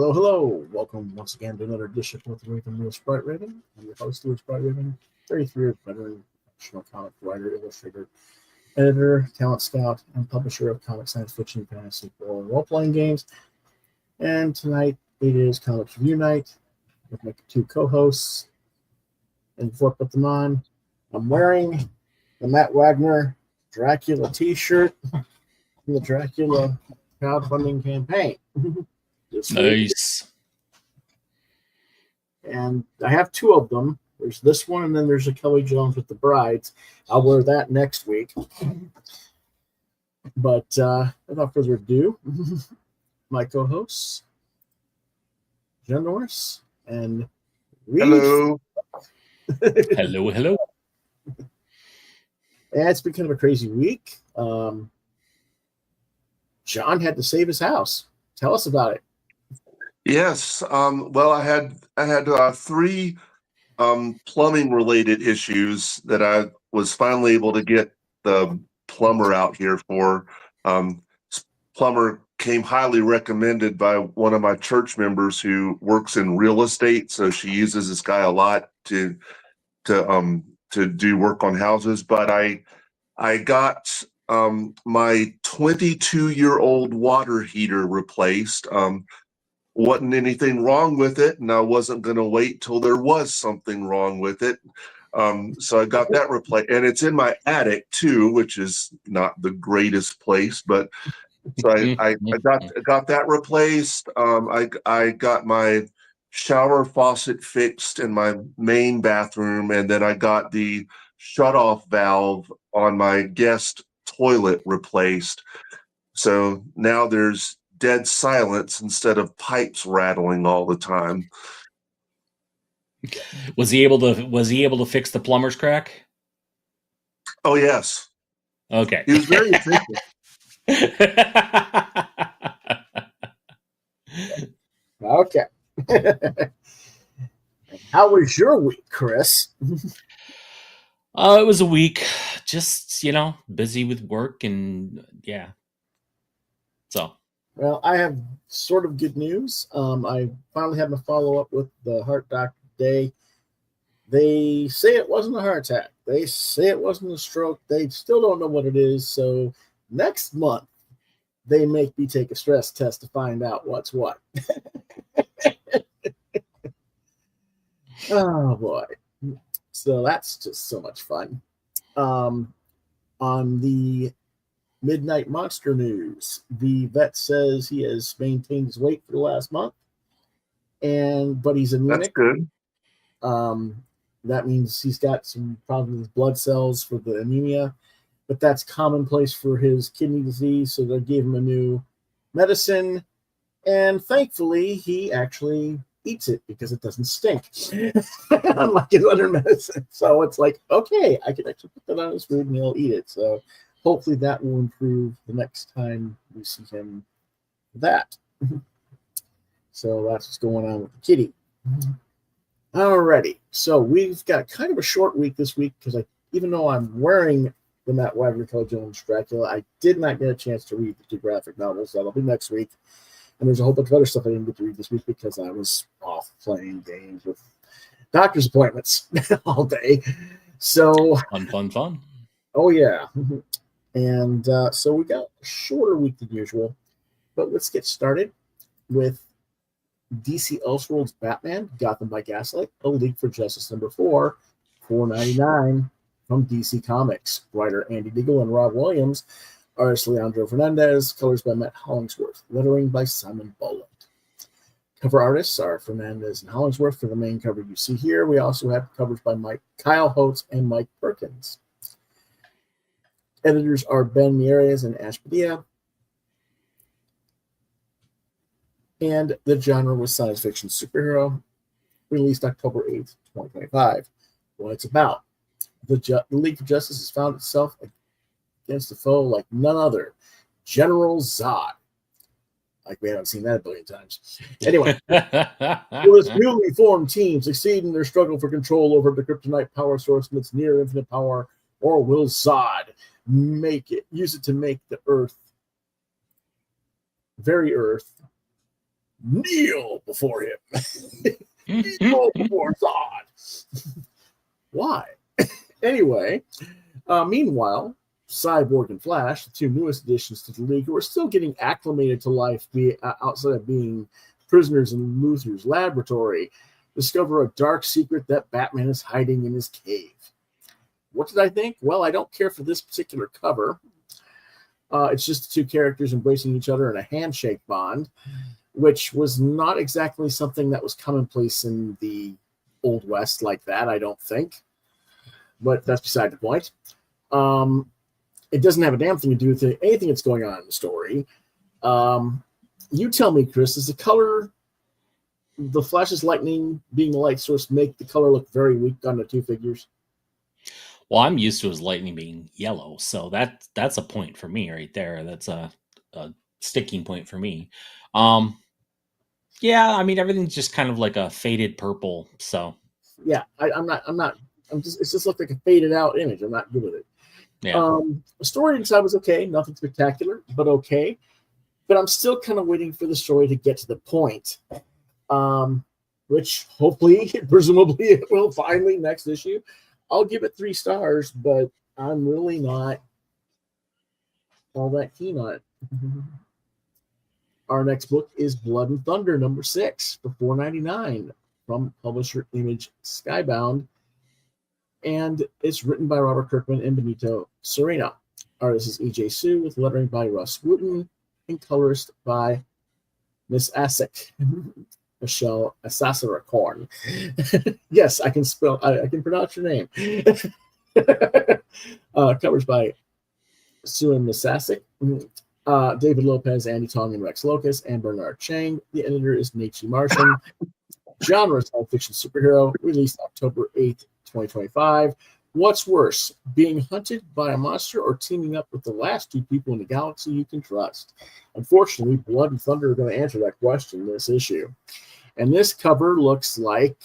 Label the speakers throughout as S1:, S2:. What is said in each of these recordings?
S1: Hello, hello. Welcome once again to another edition of the Raven Real Sprite Raven. I'm your host, Stuart Sprite Raven, 33-year veteran, professional comic writer, illustrator, editor, talent scout, and publisher of comic science fiction, fantasy, or role-playing games. And tonight it is Comics Review Night with my two co-hosts. And before I put them on, I'm wearing the Matt Wagner Dracula t-shirt from the Dracula crowdfunding campaign.
S2: Nice.
S1: And I have two of them. There's this one, and then there's a Kelly Jones with the Brides. I'll wear that next week. But without further ado, my co-hosts, Jen Norris and Reed.
S3: Hello.
S2: Hello.
S1: And it's been kind of a crazy week. John had to save his house. Tell us about it.
S3: Yes. Well, I had three plumbing related issues that I was finally able to get the plumber out here for. Plumber came highly recommended by one of my church members who works in real estate, so she uses this guy a lot to do work on houses. But I got my 22-year-old water heater replaced. Wasn't anything wrong with it, and I wasn't going to wait till there was something wrong with it. So I got that replaced, and it's in my attic too, which is not the greatest place. But so I got that replaced. I got my shower faucet fixed in my main bathroom, and then I got the shutoff valve on my guest toilet replaced. So now there's dead silence instead of pipes rattling all the time.
S2: Was he able to fix the plumber's crack?
S3: Oh yes.
S2: Okay.
S3: He was very efficient.
S1: Okay. How was your week, Chris?
S2: It was a week, just busy with work and yeah. So.
S1: Well, I have sort of good news. I finally had my follow-up with the heart doctor today. They say it wasn't a heart attack. They say it wasn't a stroke. They still don't know what it is. So next month, they make me take a stress test to find out what's what. Oh, boy. So that's just so much fun. On the Midnight Monster news, the vet says he has maintained his weight for the last month, but he's anemic.
S3: That's good.
S1: That means he's got some problems with blood cells for the anemia, but that's commonplace for his kidney disease, so they gave him a new medicine, and thankfully he actually eats it because it doesn't stink, unlike his other medicine. So it's like, okay, I can actually put that on his food and he'll eat it. So hopefully that will improve the next time we see him for that. So that's what's going on with the kitty. Alrighty. So we've got kind of a short week this week because even though I'm wearing the Matt Wagner Kelly Jones Dracula, I did not get a chance to read the two graphic novels. That'll be next week. And there's a whole bunch of other stuff I didn't get to read this week because I was off playing games with doctor's appointments all day. So
S2: Fun.
S1: Oh, yeah. And so we got a shorter week than usual, but let's get started with DC Elseworlds Batman, Gotham by Gaslight, A League for Justice number 4, $4.99 from DC Comics. Writer Andy Deagle and Rob Williams, artist Leandro Fernandez, colors by Matt Hollingsworth, lettering by Simon Boland. Cover artists are Fernandez and Hollingsworth for the main cover you see here. We also have covers by Kyle Holtz and Mike Perkins. Editors are Ben Mieres and Ash Padilla. And the genre was science fiction superhero, released October 8th, 2025. What it's about. The League for Justice has found itself against a foe like none other, General Zod. Like we haven't seen that a billion times. Anyway, will this newly formed team succeed in their struggle for control over the kryptonite power source and its near infinite power, or will Zod use it to make the Earth, very Earth, kneel before him. Kneel before Zod. Why? Anyway, meanwhile, Cyborg and Flash, the two newest additions to the League, who are still getting acclimated to life outside of being prisoners in Luthor's laboratory, discover a dark secret that Batman is hiding in his cave. What did I think? Well, I don't care for this particular cover. It's just the two characters embracing each other in a handshake bond, which was not exactly something that was commonplace in the Old West like that, I don't think. But that's beside the point. It doesn't have a damn thing to do with anything that's going on in the story. You tell me, Chris, does the color, the Flash's lightning being the light source, make the color look very weak on the two figures?
S2: Well, I'm used to his lightning being yellow, so that's a point for me right there. That's a sticking point for me. Yeah, I mean everything's just kind of like a faded purple. So
S1: yeah, it's just looked like a faded out image. I'm not good with it.
S2: yeah,
S1: The story inside was okay, nothing spectacular, but okay. But I'm still kind of waiting for the story to get to the point, which hopefully, presumably, it will finally next issue. I'll give it 3 stars, but I'm really not all that keen on it. Our next book is Blood and Thunder, number 6, for $4.99 from publisher Image Skybound. And it's written by Robert Kirkman and Benito Serena. Artist is E.J. Sue, with lettering by Russ Wooten and colorist by Miss Asik, Michelle Asasarakorn. Yes, I can spell. I can pronounce your name. Covers by Sue and Miss Asik. David Lopez, Andy Tong, and Rex Locus, and Bernard Chang. The editor is Nietzsche Martian. Genre science fiction superhero. Released October 8th, 2025. What's worse, being hunted by a monster or teaming up with the last 2 people in the galaxy you can trust? Unfortunately, Blood and Thunder are going to answer that question in this issue. And this cover looks like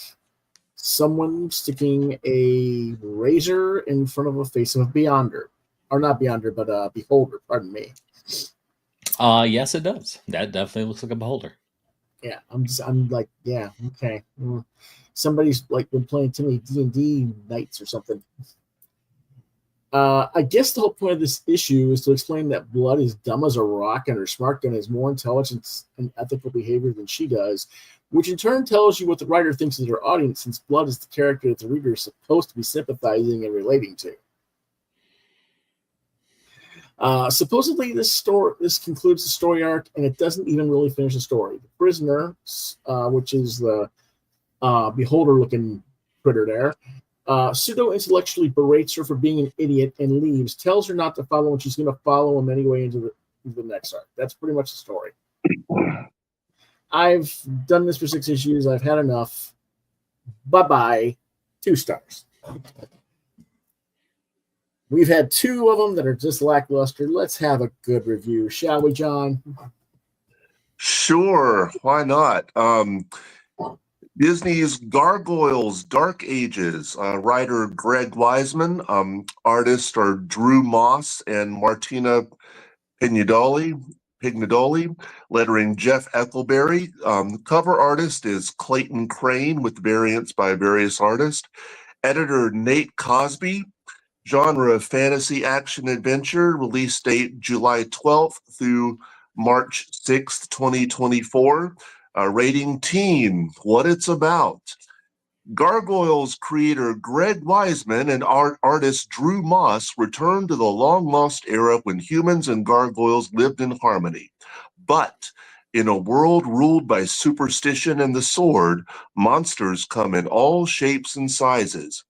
S1: someone sticking a razor in front of a face of a Beyonder. Or not Beyonder, but a Beholder, pardon me.
S2: yes, it does. That definitely looks like a beholder.
S1: Yeah, I'm like, yeah, okay. Somebody's like been playing too many D&D nights or something. I guess the whole point of this issue is to explain that Blood is dumb as a rock and her smart gun has more intelligence and ethical behavior than she does, which in turn tells you what the writer thinks of their audience, since Blood is the character that the reader is supposed to be sympathizing and relating to. Supposedly this concludes the story arc, and it doesn't even really finish the story. The prisoner, which is the beholder-looking critter there, pseudo-intellectually berates her for being an idiot and leaves, tells her not to follow, and she's going to follow him anyway into the next arc. That's pretty much the story. I've done this for 6 issues. I've had enough. Bye-bye. 2 stars. We've had 2 of them that are just lackluster. Let's have a good review, shall we, John?
S3: Sure, why not? Disney's Gargoyles, Dark Ages, writer Greg Wiseman, artists are Drew Moss and Martina Pignadoli, lettering Jeff Eckelberry. Cover artist is Clayton Crane, with variants by various artists. Editor Nate Cosby. Genre fantasy action adventure. Release date July 12th through March 6th, 2024. Rating teen. What it's about. Gargoyles creator Greg Wiseman and artist Drew Moss returned to the long-lost era when humans and gargoyles lived in harmony. But in a world ruled by superstition and the sword, monsters come in all shapes and sizes.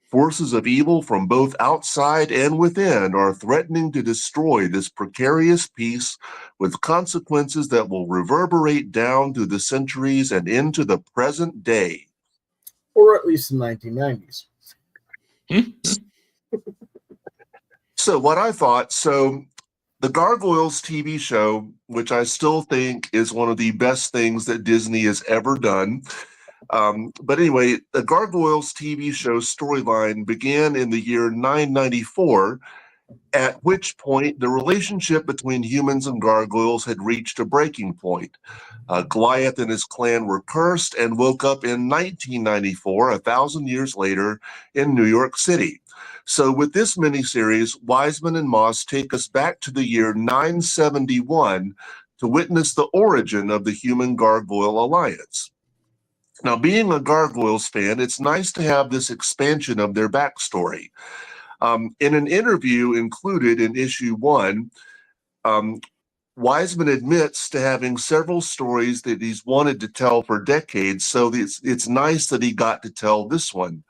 S3: Forces of evil from both outside and within are threatening to destroy this precarious peace, with consequences that will reverberate down through the centuries and into the present day.
S1: Or at least the 1990s.
S3: So what I thought, the Gargoyles TV show, which I still think is one of the best things that Disney has ever done. But anyway, the Gargoyles TV show storyline began in the year 994 at which point the relationship between humans and gargoyles had reached a breaking point. Goliath and his clan were cursed and woke up in 1994, 1,000 years later, in New York City. So with this miniseries, Wiseman and Moss take us back to the year 971 to witness the origin of the Human Gargoyle Alliance. Now, being a Gargoyles fan, it's nice to have this expansion of their backstory. In an interview included in issue 1, Wiseman admits to having several stories that he's wanted to tell for decades, so it's nice that he got to tell this one.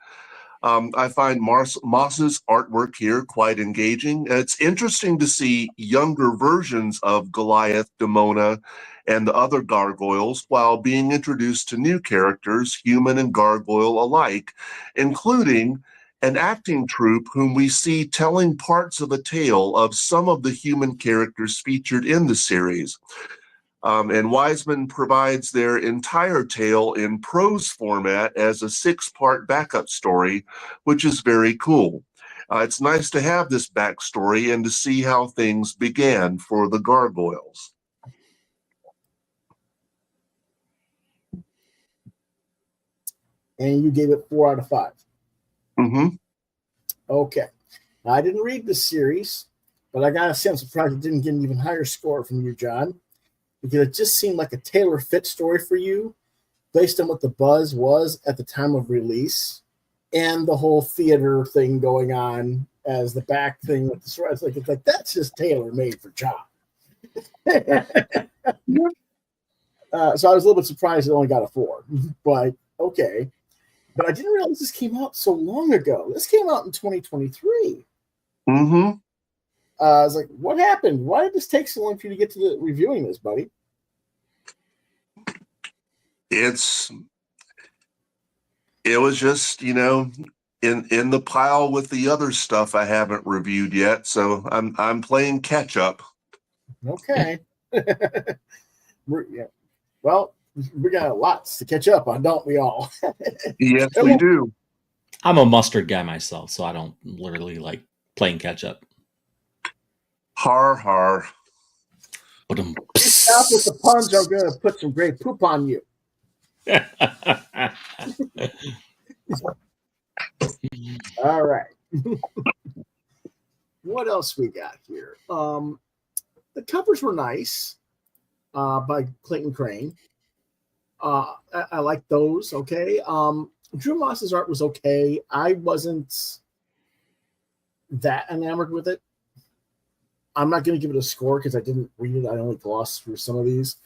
S3: I find Moss's artwork here quite engaging. It's interesting to see younger versions of Goliath, Demona, and the other gargoyles while being introduced to new characters, human and gargoyle alike, including an acting troupe whom we see telling parts of a tale of some of the human characters featured in the series. And Wiseman provides their entire tale in prose format as a 6-part backup story, which is very cool. It's nice to have this backstory and to see how things began for the gargoyles.
S1: And you gave it 4 out of 5.
S3: Mm-hmm.
S1: Okay. Now, I didn't read the series, but I got a sense of pride it didn't get an even higher score from you, John, because it just seemed like a tailor-fit story for you based on what the buzz was at the time of release and the whole theater thing going on as the back thing with the story. It's like that's just tailor-made for John. So I was a little bit surprised it only got a 4, but okay. But I didn't realize this came out so long ago. This came out in 2023.
S3: Mm-hmm.
S1: I was like, what happened? Why did this take so long for you to get to the reviewing this, buddy?
S3: It was just, in the pile with the other stuff I haven't reviewed yet, so I'm playing catch up.
S1: Okay. Well, we got lots to catch up on, don't we all?
S3: Yes, we do.
S2: I'm a mustard guy myself, so I don't literally like playing catch up.
S3: Har har.
S2: But
S1: stop with the puns. I'm going to put some great poop on you. All right. What else we got here? The covers were nice by Clayton Crane. I like those. Okay. Drew Moss's art was okay. I wasn't that enamored with it. I'm not going to give it a score because I didn't read it. I only glossed through some of these.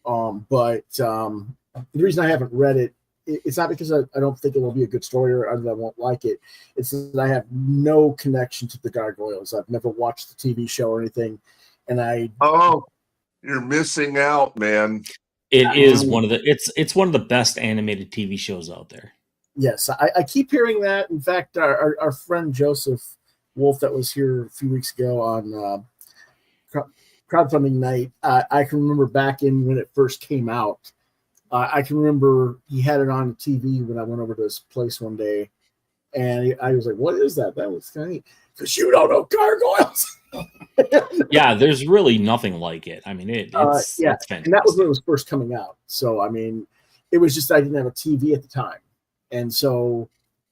S1: But the reason I haven't read it, it's not because I don't think it will be a good story or I won't like it. It's that I have no connection to the Gargoyles. I've never watched the TV show or anything. And
S3: you're missing out, man.
S2: It is one of the best animated TV shows out there.
S1: Yes, I keep hearing that. In fact, our friend Joseph Wolf that was here a few weeks ago on crowdfunding night, I can remember back in when it first came out. I can remember he had it on TV when I went over to his place one day, and I was like, "What is that? That was kind of neat." Because you don't know gargoyles.
S2: Yeah, there's really nothing like it. I mean, it's fantastic.
S1: And that was when it was first coming out. So I mean, it was just I didn't have a TV at the time, and so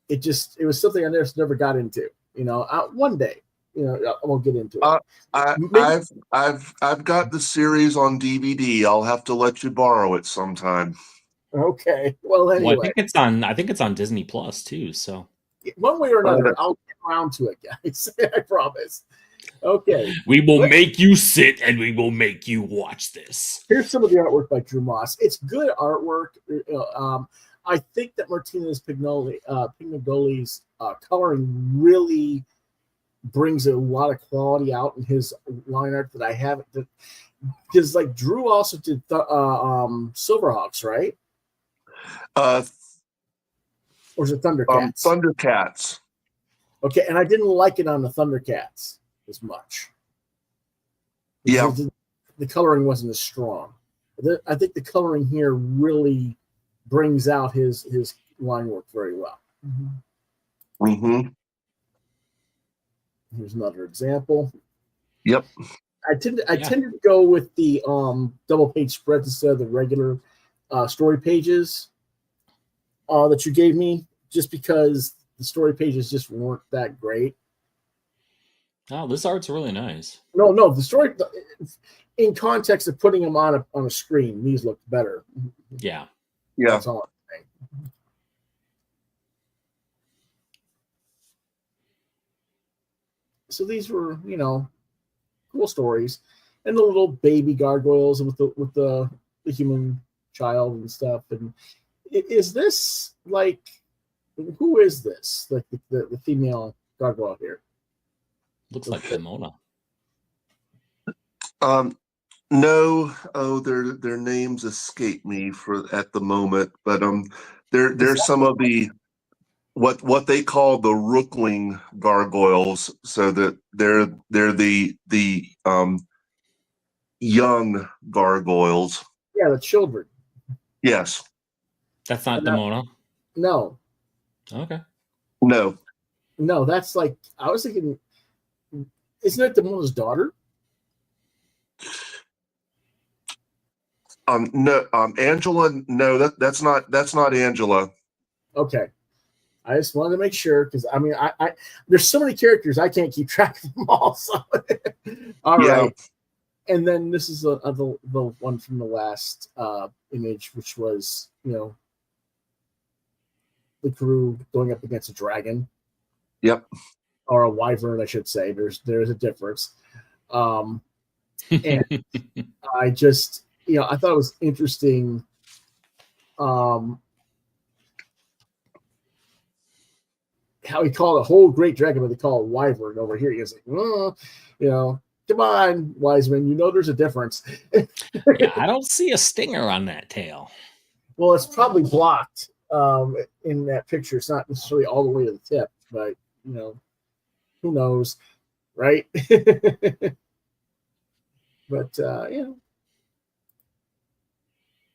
S1: it was something I never got into. One day, I won't get into it.
S3: I've got the series on DVD. I'll have to let you borrow it sometime.
S1: Okay. Well, anyway,
S2: I think it's on Disney Plus too. So
S1: one way or another, I'll get around to it, guys. I promise. Okay.
S2: We will make you sit and we will make you watch this.
S1: Here's some of the artwork by Drew Moss. It's good artwork. I think that Martinez Pignagoli's coloring really brings a lot of quality out in his line art that I haven't. Because like Drew also did Silverhawks, right? Or is it Thundercats?
S3: Thundercats.
S1: Okay, and I didn't like it on the Thundercats as much.
S3: Yeah.
S1: The coloring wasn't as strong. I think the coloring here really brings out his line work very well.
S3: Mm-hmm.
S1: Here's another example.
S3: Yep.
S1: I tended to go with the double page spreads instead of the regular story pages that you gave me, just because the story pages just weren't that great.
S2: Oh, this art's really nice.
S1: No, the story in context of putting them on a screen, these look better.
S2: Yeah.
S1: That's all I'm saying. So these were, cool stories, and the little baby gargoyles with the human child and stuff. And is this like, who is this? Like the female gargoyle here?
S2: Looks like Demona.
S3: No, their names escape me at the moment, but there's some of the what they call the rookling gargoyles, so that they're the young gargoyles.
S1: Yeah, the children.
S3: Yes.
S2: That's not Demona.
S1: No.
S2: Okay.
S3: No,
S1: that's like, I was thinking, isn't it Demona's daughter?
S3: No, Angela. No, that's not Angela.
S1: Okay. I just wanted to make sure, because I mean, I there's so many characters I can't keep track of them all. So, all right. And then this is the one from the last image, which was the crew going up against a dragon.
S3: Yep.
S1: Or a wyvern, I should say. There's a difference. And I just I thought it was interesting. How he called a whole great dragon, but they call it wyvern over here. He's like, come on, Wiseman, there's a difference.
S2: Yeah, I don't see a stinger on that tail.
S1: Well, it's probably blocked in that picture. It's not necessarily all the way to the tip, but who knows, right? But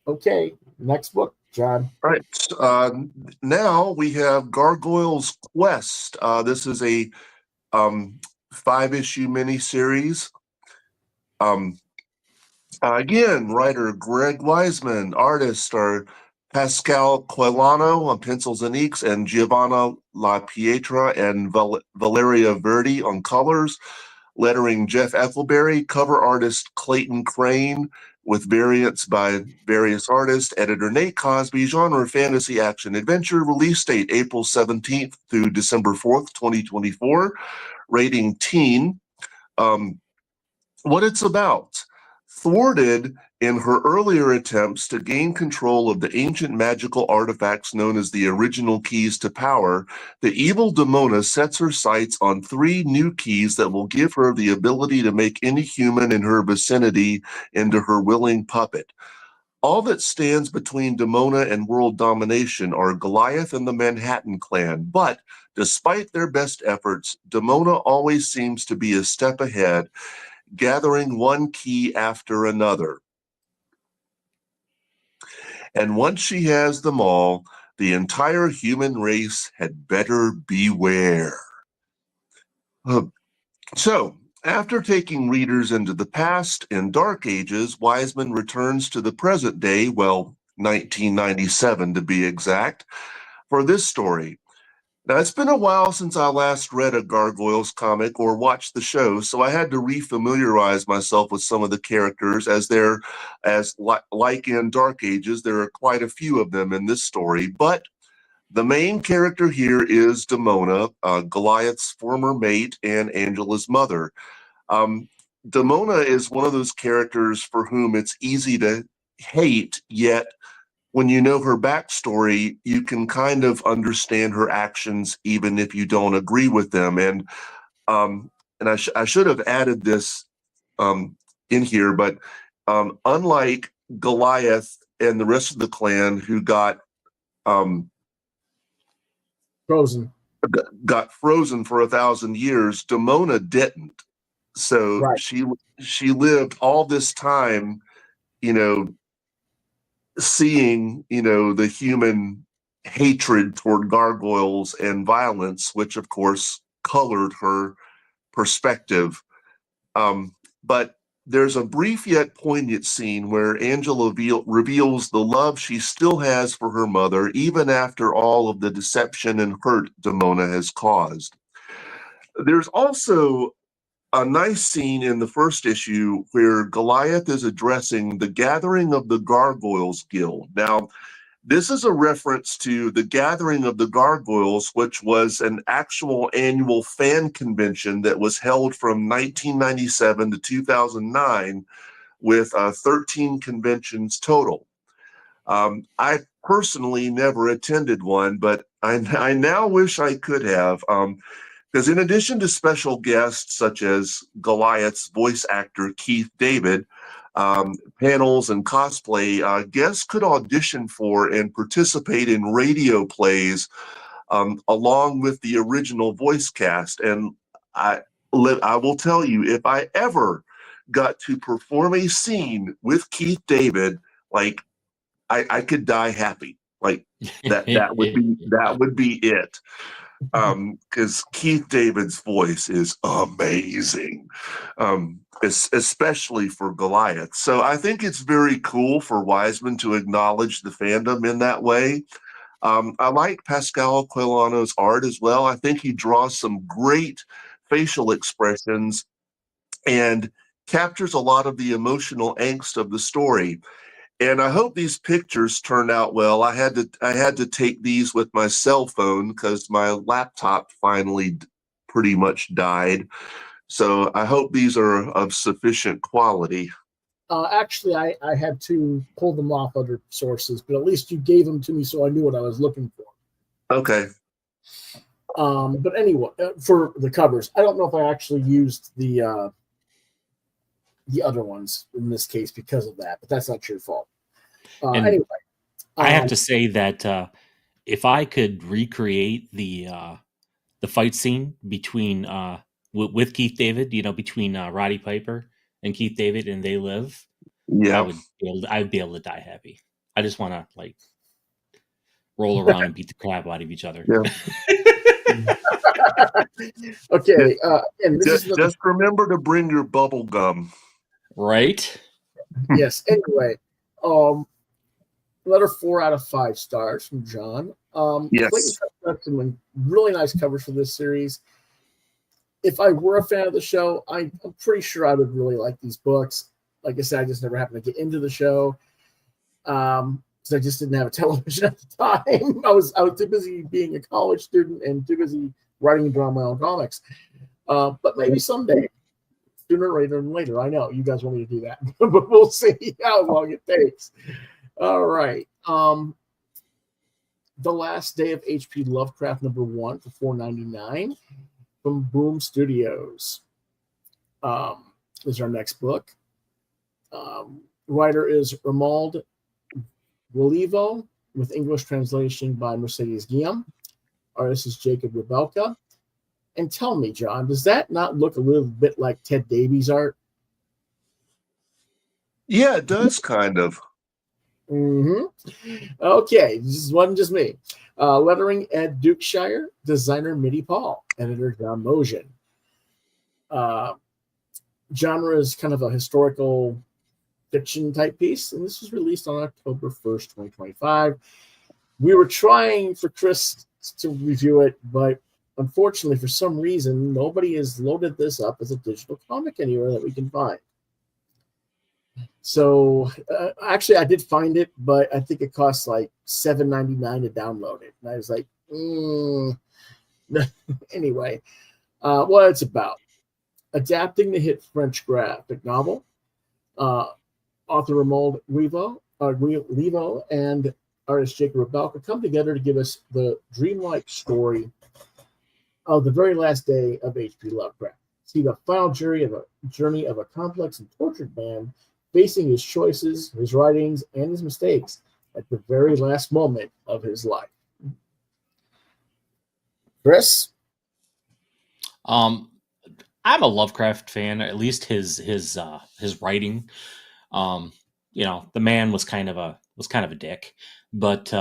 S1: okay, next book, John.
S3: All right. Now we have Gargoyles Quest. This is a 5-issue miniseries. Again, writer Greg Wiseman, artists are Pascal Coelano on pencils and inks, and Giovanna La Pietra and Valeria Verdi on colors. Lettering Jeff Eckelberry, cover artist Clayton Crane, with variants by various artists. Editor Nate Cosby. Genre fantasy action adventure. Release date April 17th through December 4th, 2024. Rating teen. What it's about: thwarted in her earlier attempts to gain control of the ancient magical artifacts known as the original keys to power, the evil Demona sets her sights on 3 new keys that will give her the ability to make any human in her vicinity into her willing puppet. All that stands between Demona and world domination are Goliath and the Manhattan Clan, but despite their best efforts, Demona always seems to be a step ahead, gathering one key after another. And once she has them all, the entire human race had better beware. So, after taking readers into the past and dark ages, Wiseman returns to the present day, 1997 to be exact, for this story. Now, it's been a while since I last read a Gargoyles comic or watched the show, so I had to refamiliarize myself with some of the characters, like in Dark Ages, there are quite a few of them in this story. But the main character here is Demona, Goliath's former mate and Angela's mother. Demona is one of those characters for whom it's easy to hate, yet when you know her backstory, you can kind of understand her actions, even if you don't agree with them. And I should have added this in here, but unlike Goliath and the rest of the clan who got
S1: frozen
S3: for 1,000 years, Demona didn't. So
S1: right.
S3: she lived all this time, seeing, the human hatred toward gargoyles and violence, which of course colored her perspective. But there's a brief yet poignant scene where Angela reveals the love she still has for her mother, even after all of the deception and hurt Demona has caused. There's also a nice scene in the first issue where Goliath is addressing the gathering of the Gargoyles Guild. Now, this is a reference to the Gathering of the Gargoyles, which was an actual annual fan convention that was held from 1997 to 2009 with 13 conventions total. I personally never attended one, but I now wish I could have. Because in addition to special guests such as Goliath's voice actor Keith David, panels and cosplay, guests could audition for and participate in radio plays along with the original voice cast. And I will tell you, if I ever got to perform a scene with Keith David, like I could die happy. Like that would be it. Because Keith David's voice is amazing, especially for Goliath. So I think it's very cool for Wiseman to acknowledge the fandom in that way. I like Pascal Coelho's art as well. I think he draws some great facial expressions and captures a lot of the emotional angst of the story. And I hope these pictures turned out well. I had to take these with my cell phone because my laptop finally pretty much died. So I hope these are of sufficient quality.
S1: Actually, I had to pull them off other sources, but at least you gave them to me so I knew what I was looking for.
S3: Okay.
S1: But anyway, for the covers, I don't know if I actually used the other ones in this case because of that, but that's not your fault. Anyway,
S2: I have to say that if I could recreate the fight scene between with Keith David, between Roddy Piper and Keith David, and They Live,
S3: yeah,
S2: I'd be able to die happy. I just want to roll around and beat the crap out of each other.
S3: Yeah.
S1: Okay,
S3: and just remember to bring your bubble gum.
S2: Right.
S1: Yes. Anyway, letter 4 out of 5 stars from John.
S3: Yes.
S1: Got some really nice covers for this series. If I were a fan of the show, I'm pretty sure I would really like these books. Like I said, I just never happened to get into the show because I just didn't have a television at the time. I was too busy being a college student and too busy writing and drawing my own comics. But maybe someday, sooner rather than later. I know you guys want me to do that, but we'll see how long it takes. All right. The Last Day of H.P. Lovecraft #1 for $4.99 from Boom Studios. Is our next book. Writer is Romuald Wolivo with English translation by Mercedes Guillaume. Artist is Jacob Rebelka. And tell me, John, does that not look a little bit like Ted Davies' art?
S3: Yeah, it does kind of.
S1: Mm-hmm. Okay, this wasn't just me. Lettering Ed Dukeshire, designer Mitty Paul, editor John Mosion. Genre is kind of a historical fiction type piece, and this was released on October 1st, 2025. We were trying for Chris to review it, but unfortunately, for some reason, nobody has loaded this up as a digital comic anywhere that we can find. So actually, I did find it, but I think it costs like $7.99 to download it. And I was like, anyway, what it's about. Adapting the hit French graphic novel, author Romuald Wolivo and artist Jacob Rebelka come together to give us the dreamlike story of the very last day of H.P. Lovecraft. See the final journey of a complex and tortured man facing his choices, his writings, and his mistakes at the very last moment of his life. Chris?
S2: I'm a Lovecraft fan, at least his writing. The man was kind of a dick, but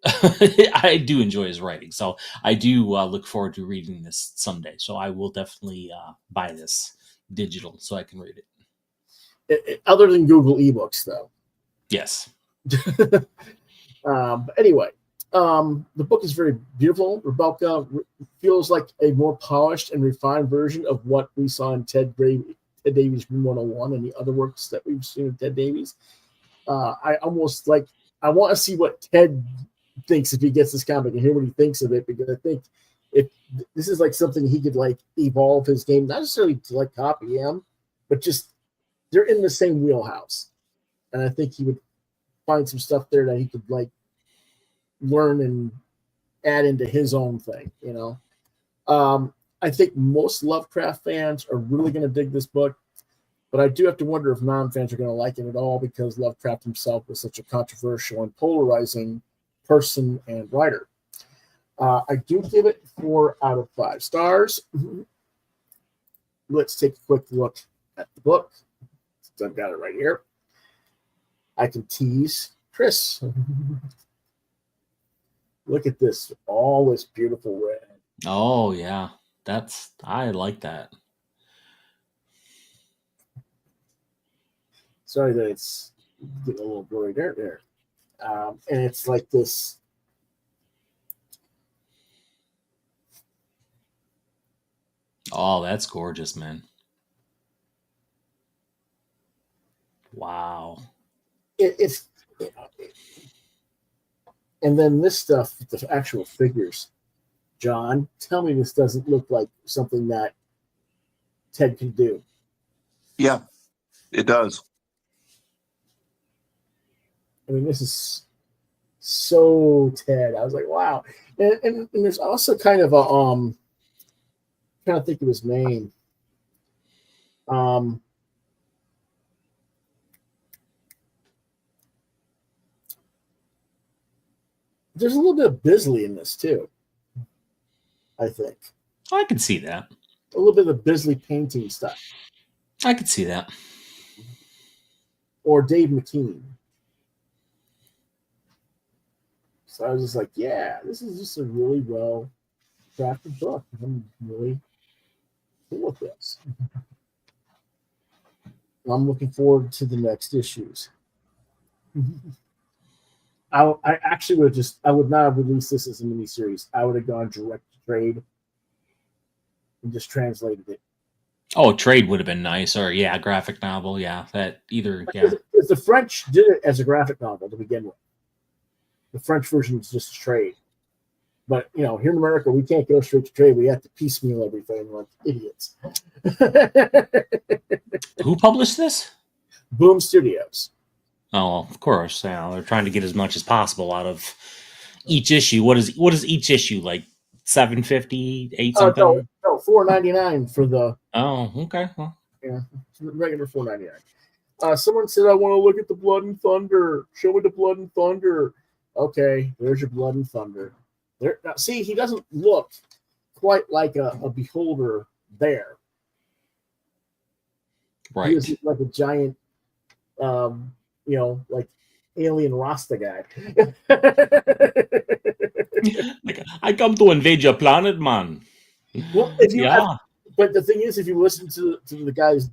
S2: I do enjoy his writing, so I do look forward to reading this someday. So I will definitely buy this digital so I can read it.
S1: Other than Google eBooks, though.
S2: Yes.
S1: But anyway, the book is very beautiful. Rebecca feels like a more polished and refined version of what we saw in Ted Davies' Room 101 and the other works that we've seen of Ted Davies. I almost like, I want to see what Ted thinks if he gets this comic and hear what he thinks of it, because I think if this is like something he could like evolve his game, not necessarily to like copy him, but just they're in the same wheelhouse. And I think he would find some stuff there that he could like learn and add into his own thing, you know. I think most Lovecraft fans are really going to dig this book, but I do have to wonder if non-fans are going to like it at all, because Lovecraft himself was such a controversial and polarizing person and writer. I do give it 4 out of 5 stars. Let's take a quick look at the book. I've got it right here. I can tease Chris. Look at this, all this beautiful red.
S2: Oh yeah, I like that.
S1: Sorry that it's getting a little blurry there. And it's like this.
S2: Oh, that's gorgeous, man. Wow.
S1: It's and then this stuff, the actual figures. John, tell me this doesn't look like something that Ted can do.
S3: Yeah, it does.
S1: I mean, this is so Ted. I was like, wow. And there's also kind of a I'm trying to think of his name. There's a little bit of Bisley in this too, I think.
S2: I can see that.
S1: A little bit of Bisley painting stuff.
S2: I could see that.
S1: Or Dave McKean. So I was just like, yeah, this is just a really well crafted book. I'm really cool with this. I'm looking forward to the next issues. I actually would not have released this as a miniseries. I would have gone direct to trade and just translated it.
S2: Oh, trade would have been nice, or yeah, graphic novel, yeah. That either, yeah.
S1: Because the French did it as a graphic novel to begin with. The French version is just a trade. But you know, here in America, we can't go straight to trade. We have to piecemeal everything like idiots.
S2: Who published this?
S1: Boom Studios.
S2: Oh, of course. Yeah, they're trying to get as much as possible out of each issue. What is each issue like? $7.50, $8 something?
S1: No, $4.99 for the.
S2: Oh, okay. Well,
S1: yeah, regular $4.99. Someone said, "I want to look at the Blood and Thunder. Show me the Blood and Thunder." Okay, there's your Blood and Thunder. There. Now, see, he doesn't look quite like a beholder there.
S2: right.
S1: He is like a giant, like alien Rasta guy.
S2: Like, I come to invade your planet, man.
S1: Well, but the thing is, if you listen to the guy's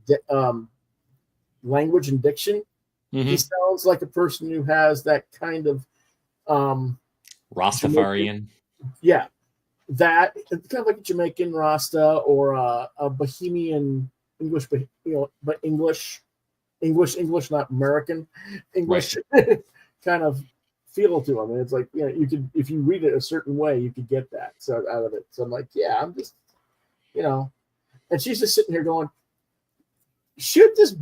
S1: language and diction, he sounds like a person who has that kind of
S2: Rastafarian.
S1: Yeah, that it's kind of like a Jamaican Rasta or a Bohemian English, but English, not American English, right. Kind of feel to him. And it's like, you could, if you read it a certain way, you could get that out of it. So I'm like, yeah, I'm just, and she's just sitting here going, shoot this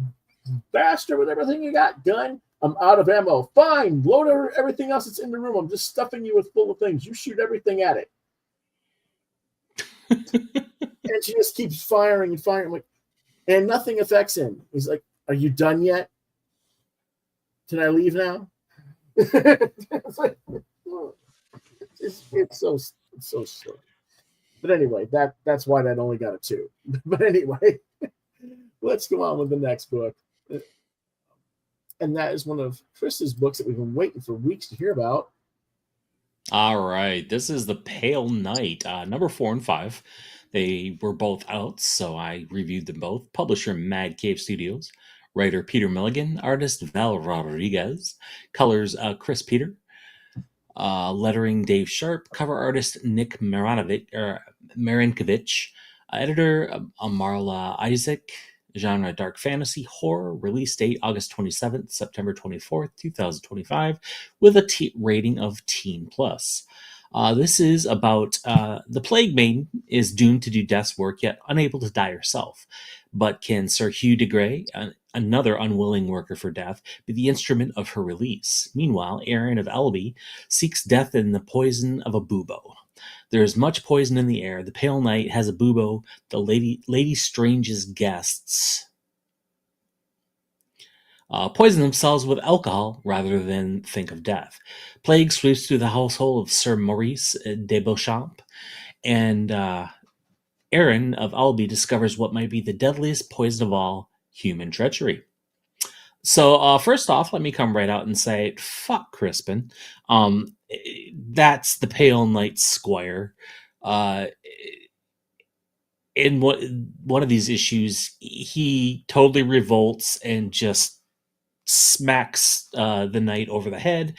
S1: bastard with everything you got, gun. I'm out of ammo. Fine, load everything else that's in the room. I'm just stuffing you with full of things. You shoot everything at it. And she just keeps firing and firing. I'm like, and nothing affects him. He's like, are you done yet? Can I leave now? It's like, it's so silly. But anyway, that's why that only got a 2. But anyway, let's go on with the next book. And that is one of Chris's books that we've been waiting for weeks to hear about.
S2: All right, this is the Pale Knight, number 4 and 5. They were both out, so I reviewed them both. Publisher Mad Cave Studios, writer Peter Milligan, artist Val Rodriguez, colors Chris Peter, lettering Dave Sharp, cover artist Nick Marinkovich, editor Marla Isaac, genre dark fantasy horror, release date August 27th, September 24th, 2025, with a rating of Teen Plus. This is about the Plague Maiden is doomed to do death's work, yet unable to die herself. But can Sir Hugh de Grey, another unwilling worker for death, be the instrument of her release? Meanwhile, Aaron of Elby seeks death in the poison of a bubo. There is much poison in the air. The Pale Knight has a bubo. The Lady Strange's guests poison themselves with alcohol rather than think of death. Plague sweeps through the household of Sir Maurice de Beauchamp, and Aaron of Albi discovers what might be the deadliest poison of all, human treachery. So first off, let me come right out and say, fuck Crispin. That's the Pale Knight Squire. In one of these issues, he totally revolts and just smacks the knight over the head,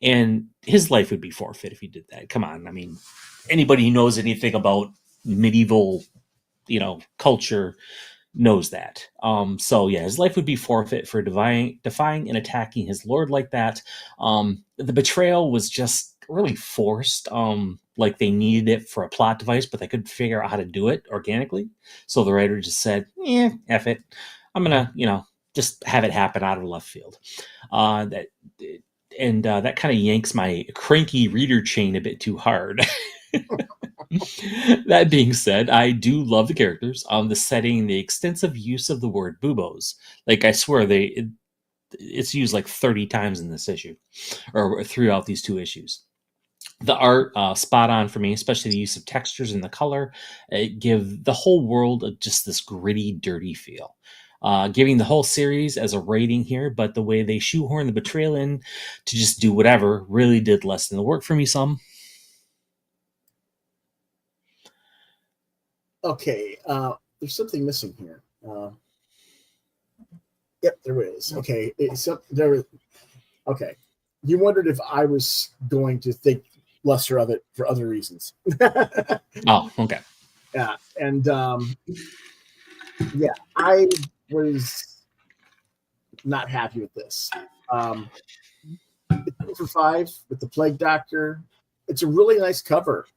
S2: and his life would be forfeit if he did that. Come on, I mean, anybody who knows anything about medieval, culture knows that. So yeah, his life would be forfeit for defying and attacking his lord like that. The betrayal was just really forced. Like they needed it for a plot device, but they couldn't figure out how to do it organically. So the writer just said, F it. I'm gonna, just have it happen out of left field. That kind of yanks my cranky reader chain a bit too hard. That being said, I do love the characters, the setting, the extensive use of the word buboes. Like, I swear it's used like 30 times in this issue, or throughout these two issues. The art, spot on for me, especially the use of textures and the color. Give the whole world just this gritty, dirty feel. Giving the whole series as a rating here, but the way they shoehorn the betrayal in to just do whatever really did lessen the work for me some.
S1: Okay, there's something missing here. Yep, there is. Okay, okay. You wondered if I was going to think lesser of it for other reasons.
S2: Oh, okay.
S1: Yeah, and yeah, I was not happy with this. It's 2-for-5 with the Plague Doctor. It's a really nice cover.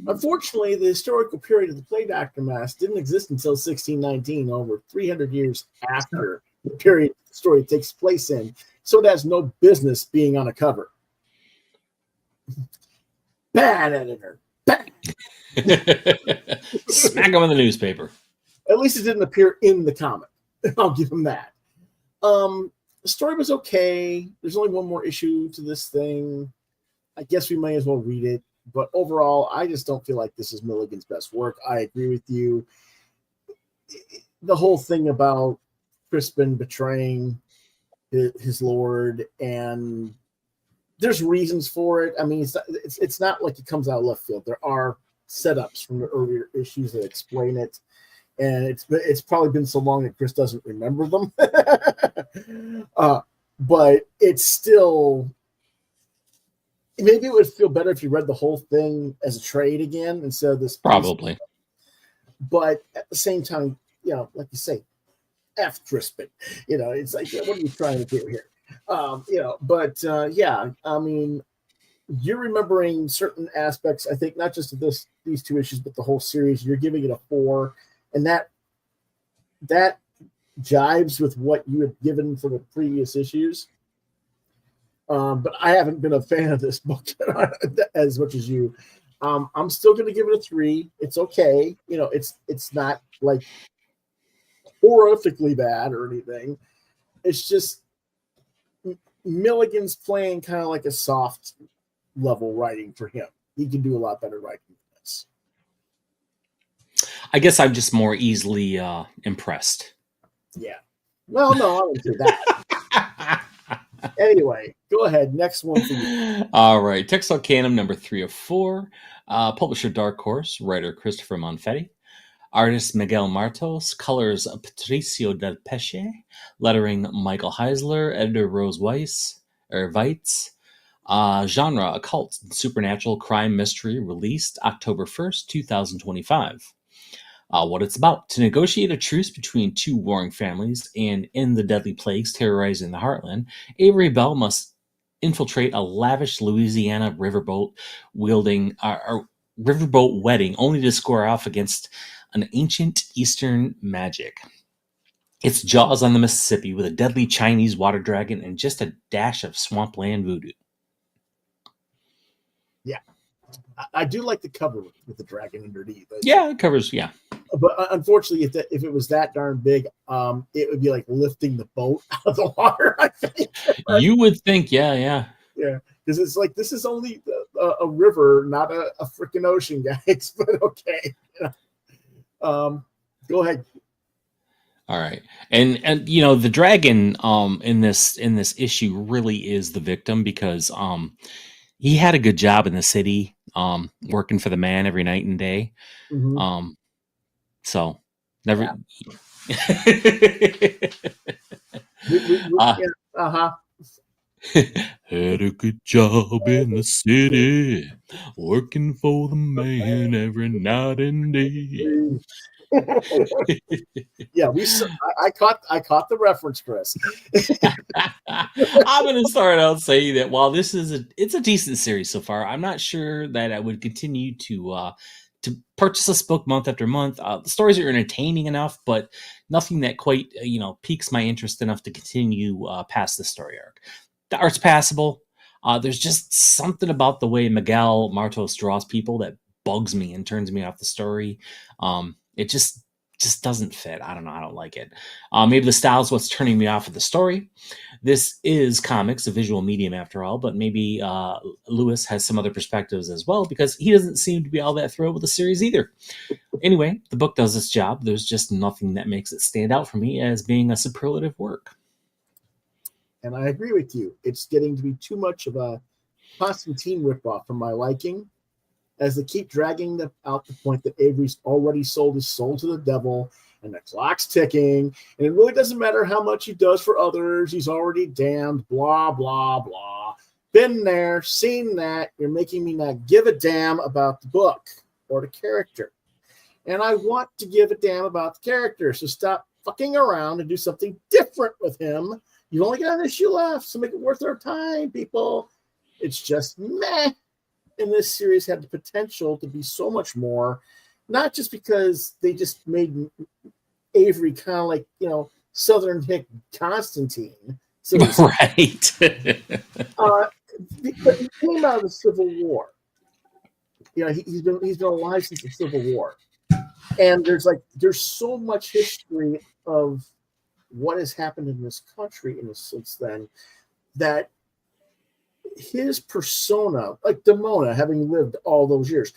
S1: Unfortunately, the historical period of the Plague Doctor mask didn't exist until 1619, over 300 years after the period the story takes place in, so it has no business being on a cover. Bad editor. Bad.
S2: Smack him in the newspaper.
S1: At least it didn't appear in the comic. I'll give him that. The story was okay. There's only one more issue to this thing. I guess we may as well read it. But overall, I just don't feel like this is Milligan's best work. I agree with you. The whole thing about Crispin betraying his lord, and there's reasons for it. I mean, it's not like it comes out of left field. There are setups from the earlier issues that explain it, and it's probably been so long that Chris doesn't remember them. But it's still, maybe it would feel better if you read the whole thing as a trade again instead of this.
S2: Probably.
S1: But at the same time, like you say, F Crispin. It's like, what are you trying to do here? Yeah, I mean, you're remembering certain aspects, I think, not just of these two issues, but the whole series. You're giving it a 4, and that jives with what you had given for the previous issues. But I haven't been a fan of this book as much as you. I'm still going to give it a 3. It's okay. It's not like horrifically bad or anything. It's just Milligan's playing kind of like a soft level writing for him. He can do a lot better writing than this.
S2: I guess I'm just more easily impressed.
S1: Yeah. Well, no, I wouldn't say that. Anyway, go ahead. Next one for you.
S2: All right. TEXARCANUM number 3 of 4. Publisher Dark Horse. Writer Christopher Monfetti. Artist Miguel Martos. Colors Patricio Del Pesce. Lettering Michael Heisler. Editor Rose Weiss. Weitz. Genre occult supernatural crime mystery. Released October 1st, 2025. What it's about: to negotiate a truce between two warring families and end the deadly plagues terrorizing the heartland, Avery Bell must infiltrate a lavish Louisiana riverboat riverboat wedding, only to score off against an ancient Eastern magic. It's Jaws on the Mississippi with a deadly Chinese water dragon and just a dash of swampland voodoo.
S1: Yeah, I do like the cover with the dragon underneath.
S2: Yeah, it covers. Yeah,
S1: but unfortunately, if it was that darn big, it would be like lifting the boat out of the water. I think
S2: you would think. Yeah.
S1: Because it's like this is only a river, not a freaking ocean, guys. But okay, go ahead.
S2: All right, and the dragon in this issue really is the victim, because he had a good job in the city, working for the man every night and day.
S1: Mm-hmm.
S2: So never.
S1: Yeah.
S2: Had a good job in the city, working for the man every night and day.
S1: Yeah, I caught the reference, Chris.
S2: I'm going to start out saying that while this is it's a decent series so far, I'm not sure that I would continue to purchase this book month after month. The stories are entertaining enough, but nothing that quite piques my interest enough to continue past the story arc. The art's passable. There's just something about the way Miguel Martos draws people that bugs me and turns me off the story. It just doesn't fit. I don't know. I don't like it. Maybe the style is what's turning me off of the story. This is comics, a visual medium after all, but maybe Lewis has some other perspectives as well, because he doesn't seem to be all that thrilled with the series either. Anyway, the book does its job. There's just nothing that makes it stand out for me as being a superlative work.
S1: And I agree with you. It's getting to be too much of a Constantine ripoff for my liking, as they keep dragging out the point that Avery's already sold his soul to the devil, and the clock's ticking, and it really doesn't matter how much he does for others. He's already damned, blah, blah, blah. Been there, seen that. You're making me not give a damn about the book or the character. And I want to give a damn about the character, so stop fucking around and do something different with him. You've only got an issue left, so make it worth our time, people. It's just meh. And this series had the potential to be so much more, not just because they just made Avery kind of like, Southern Hick Constantine. So
S2: right.
S1: But he came out of the Civil War. He's been alive since the Civil War. And there's so much history of what has happened in this country since then, that his persona, like Damona, having lived all those years,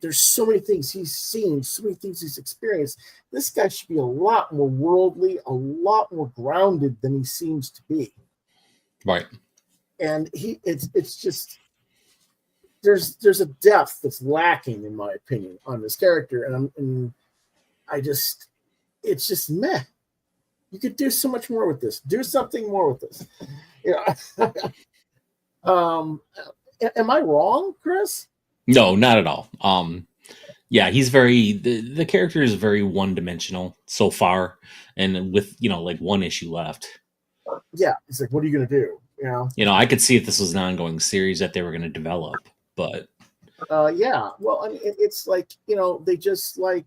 S1: there's so many things he's seen, so many things he's experienced. This guy should be a lot more worldly, a lot more grounded than he seems to be.
S2: Right.
S1: And it's just there's a depth that's lacking, in my opinion, on this character, and it's just meh. You could do so much more with this. Do something more with this. Am I wrong, Chris?
S2: No, not at all. Yeah, he's the character is very one-dimensional so far, and with like one issue left.
S1: Yeah, it's like, what are you going to do?
S2: I could see if this was an ongoing series that they were going to develop, but
S1: yeah. Well, I mean, it's like they just like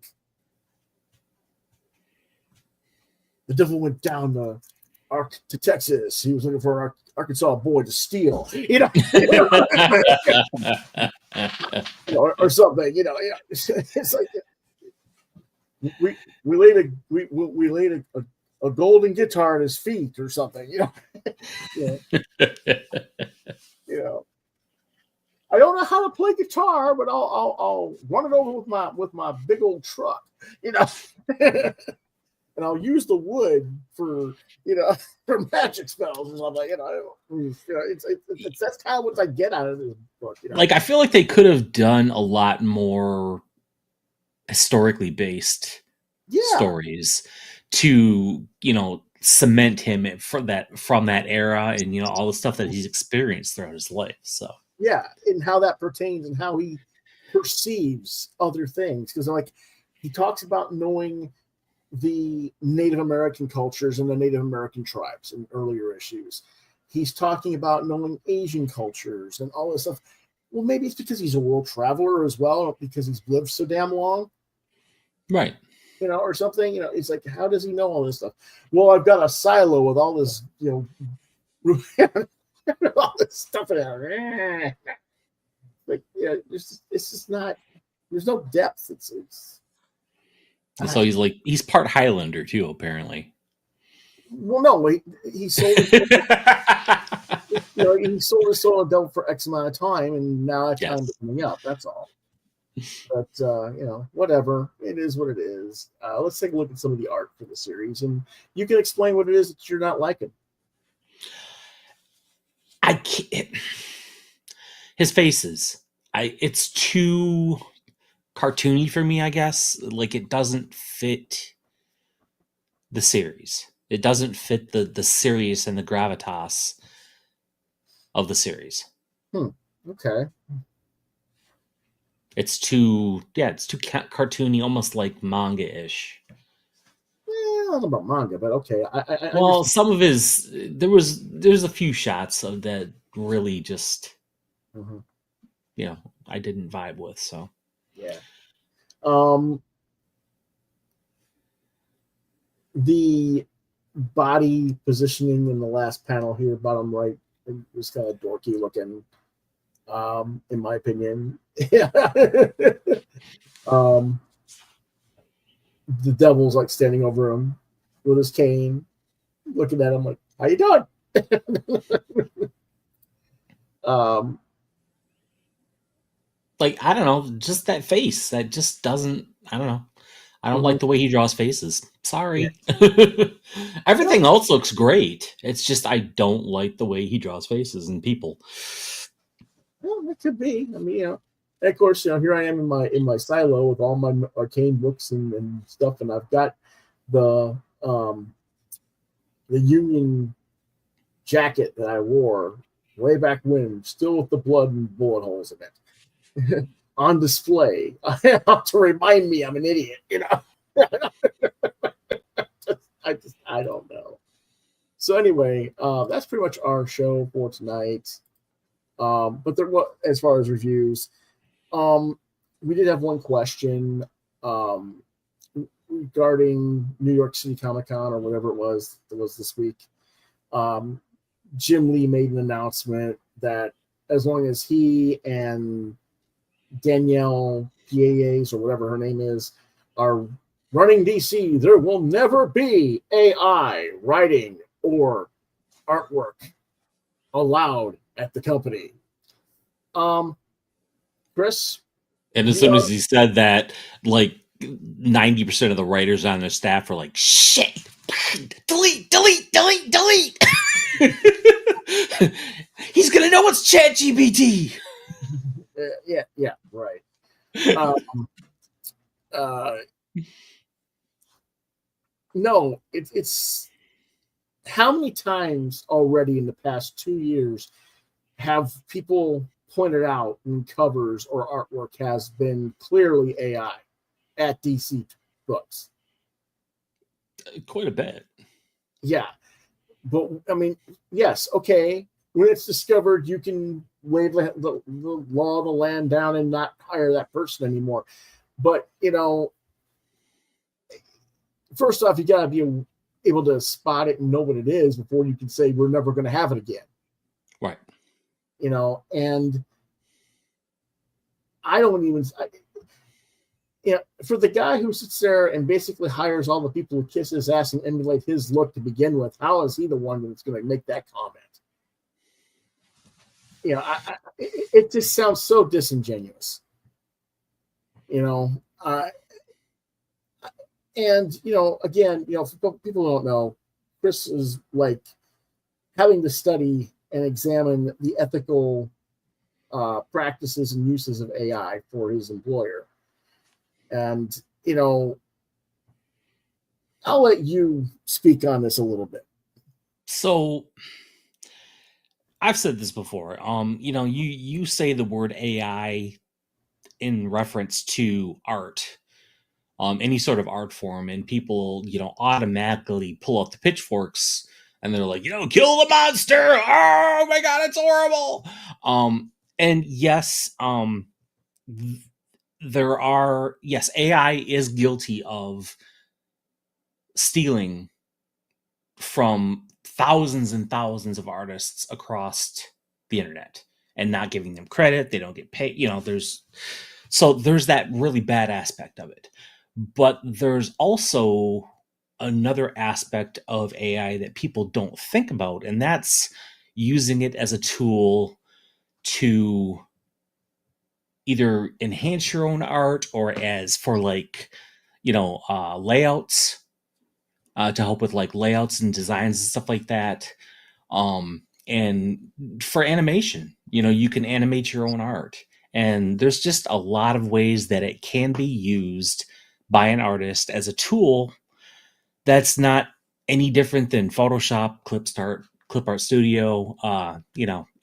S1: the devil went down to Texas. He was looking for an Arkansas boy to steal, or something. It's like we laid a golden guitar at his feet or something. I don't know how to play guitar, but I'll run it over with my big old truck. and I'll use the wood for for magic spells or something. It's that's kind of what I get out of this book.
S2: Like, I feel like they could have done a lot more historically based stories to cement him from that era, and all the stuff that he's experienced throughout his life. So
S1: and how that pertains and how he perceives other things, because like he talks about knowing the Native American cultures and the Native American tribes in earlier issues. He's talking about knowing Asian cultures and all this stuff. Well, maybe it's because he's a world traveler as well, because he's lived so damn long,
S2: right?
S1: Or something. It's like, how does he know all this stuff? Well, I've got a silo with all this, all this stuff in there. Like, it's just not. There's no depth. It's.
S2: And so he's part Highlander too, apparently.
S1: Well, no, he sold. He sold his soul to devil for X amount of time, and now that time's coming up. That's all. But whatever. It is what it is. Let's take a look at some of the art for the series, and you can explain what it is that you're not liking.
S2: I can't. His faces. It's too cartoony for me, I guess. Like, it doesn't fit the series. It doesn't fit the serious and the gravitas of the series.
S1: Okay.
S2: It's too cartoony, almost like manga-ish.
S1: I don't know about manga, but okay.
S2: Well, some of his there's a few shots of that really just I didn't vibe with. So
S1: yeah. The body positioning in the last panel here, bottom right, is kind of dorky looking, in my opinion. The devil's like standing over him with his cane, looking at him like, "How you doing?"
S2: Like, I don't know, just that face that just doesn't. I don't know. I don't like the way he draws faces. Sorry. Yeah. Everything else looks great. It's just I don't like the way he draws faces and people.
S1: Well, it could be. I mean, and of course, here I am in my silo with all my arcane books and stuff, and I've got the Union jacket that I wore way back when, still with the blood and bullet holes in it, on display to remind me I'm an idiot. I don't know. So anyway, that's pretty much our show for tonight. But as far as reviews, we did have one question regarding New York City Comic Con or whatever it was this week. Jim Lee made an announcement that as long as he and Danielle Pies, or whatever her name is, are running DC, there will never be AI writing or artwork allowed at the company. Chris?
S2: And as soon as he said that, like 90% of the writers on their staff were like, shit, delete. He's going to know it's ChatGPT.
S1: Yeah, right. No, it's how many times already in the past 2 years have people pointed out in covers or artwork has been clearly AI at DC books?
S2: Quite a bit.
S1: Yeah. But, I mean, yes, okay. When it's discovered, you can wave the law of the land down and not hire that person anymore. But, first off, you got to be able to spot it and know what it is before you can say we're never going to have it again.
S2: Right.
S1: And I don't even... for the guy who sits there and basically hires all the people who kiss his ass and emulate his look to begin with, how is he the one that's going to make that comment? It just sounds so disingenuous. And, again, for people who don't know, Chris is like having to study and examine the ethical practices and uses of AI for his employer. And, I'll let you speak on this a little bit.
S2: So I've said this before. You say the word AI in reference to art, any sort of art form, and people, automatically pull out the pitchforks and they're like, kill the monster. Oh my God, it's horrible. And yes, yes, AI is guilty of stealing from thousands and thousands of artists across the internet and not giving them credit. They don't get paid. There's that really bad aspect of it. But there's also another aspect of AI that people don't think about, and that's using it as a tool to either enhance your own art or as for layouts, to help with like layouts and designs and stuff like that. And for animation, you can animate your own art. And there's just a lot of ways that it can be used by an artist as a tool that's not any different than Photoshop, Clip Art Studio,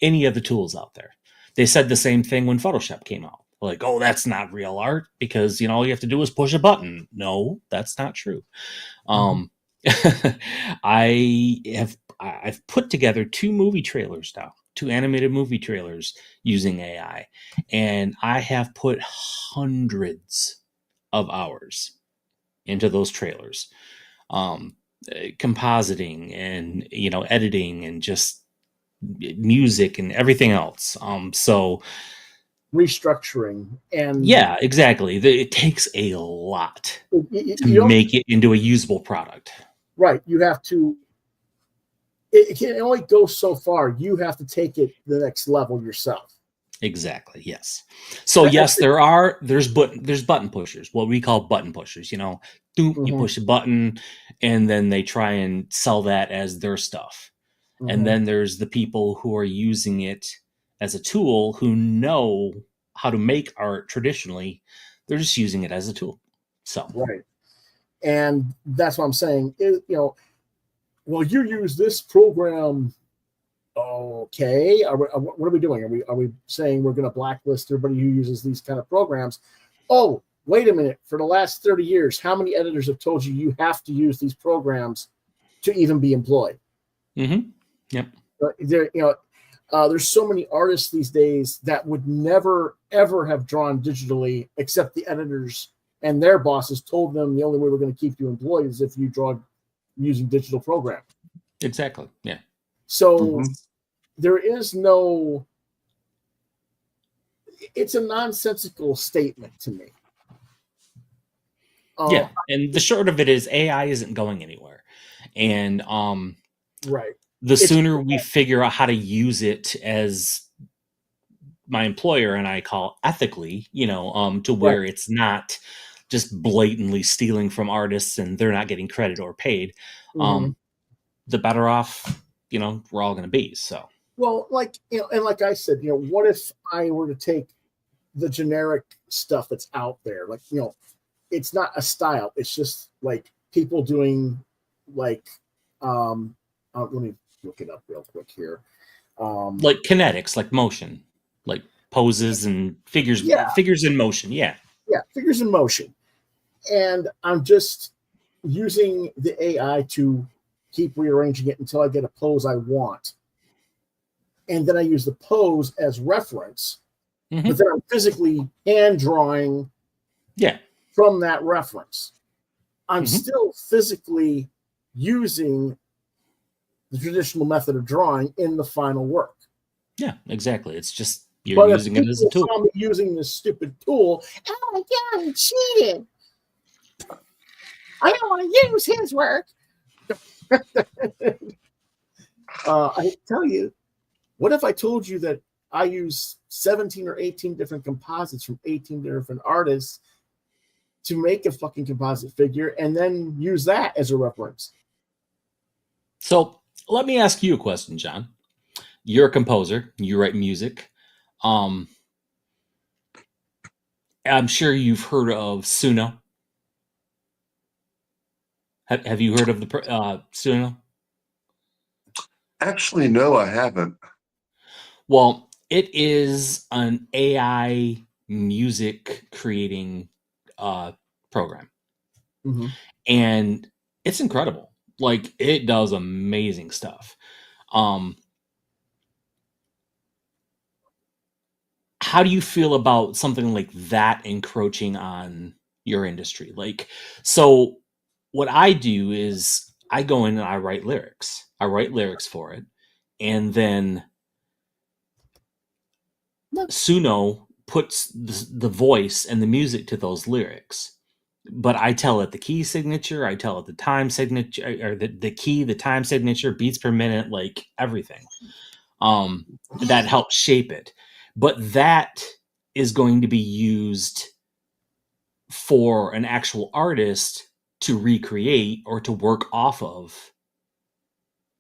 S2: any of the tools out there. They said the same thing when Photoshop came out. Like, oh, that's not real art because, all you have to do is push a button. No, that's not true. I've put together 2 movie trailers now, 2 animated movie trailers using AI, and I have put hundreds of hours into those trailers, compositing and editing and just music and everything else. So
S1: restructuring and
S2: yeah, exactly. It takes a lot to make it into a usable product.
S1: Right. You have to. It can only go so far. You have to take it to the next level yourself.
S2: Exactly. Yes. So yes, there's button pushers, what we call button pushers. You push a button, and then they try and sell that as their stuff. And then there's the people who are using it as a tool, who know how to make art traditionally. They're just using it as a tool. So
S1: right, and that's what I'm saying. Well, you use this program. Okay, what are we doing? Are we saying we're going to blacklist everybody who uses these kind of programs? Oh, wait a minute. For the last 30 years, how many editors have told you have to use these programs to even be employed?
S2: Mm-hmm. Yep.
S1: There's so many artists these days that would never, ever have drawn digitally, except the editors and their bosses told them the only way we're going to keep you employed is if you draw using digital program.
S2: Exactly. Yeah.
S1: So there is no, it's a nonsensical statement to me.
S2: Yeah. And the short of it is AI isn't going anywhere. And
S1: right.
S2: The sooner we figure out how to use it, as my employer and I call ethically, to where it's not just blatantly stealing from artists and they're not getting credit or paid, the better off, we're all going to be. So,
S1: well, and like I said, what if I were to take the generic stuff that's out there, it's not a style. It's just like people doing let me look it up real quick here.
S2: Like kinetics, like motion, like poses and figures in motion. Yeah.
S1: Yeah. Figures in motion. And I'm just using the AI to keep rearranging it until I get a pose I want. And then I use the pose as reference, but then I'm physically hand drawing from that reference. I'm still physically using the traditional method of drawing in the final work.
S2: Yeah, exactly. It's just you're using it as a tool.
S1: Saw me using this stupid tool. Oh my God, he cheated. I don't want to use his work. I tell you, what if I told you that I use 17 or 18 different composites from 18 different artists to make a fucking composite figure and then use that as a reference.
S2: So let me ask you a question, John. You're a composer. You write music. I'm sure you've heard of Suno. Have you heard of the Suno?
S3: Actually, no, I haven't.
S2: Well, it is an AI music creating program, and it's incredible. Like, it does amazing stuff. How do you feel about something like that encroaching on your industry? Like, so what I do is I go in and I write lyrics. I write lyrics for it, and then Suno puts the voice and the music to those lyrics. But I tell it the key signature, I tell it the time signature, or the key, the time signature, beats per minute, like everything. That helps shape it. But that is going to be used for an actual artist to recreate or to work off of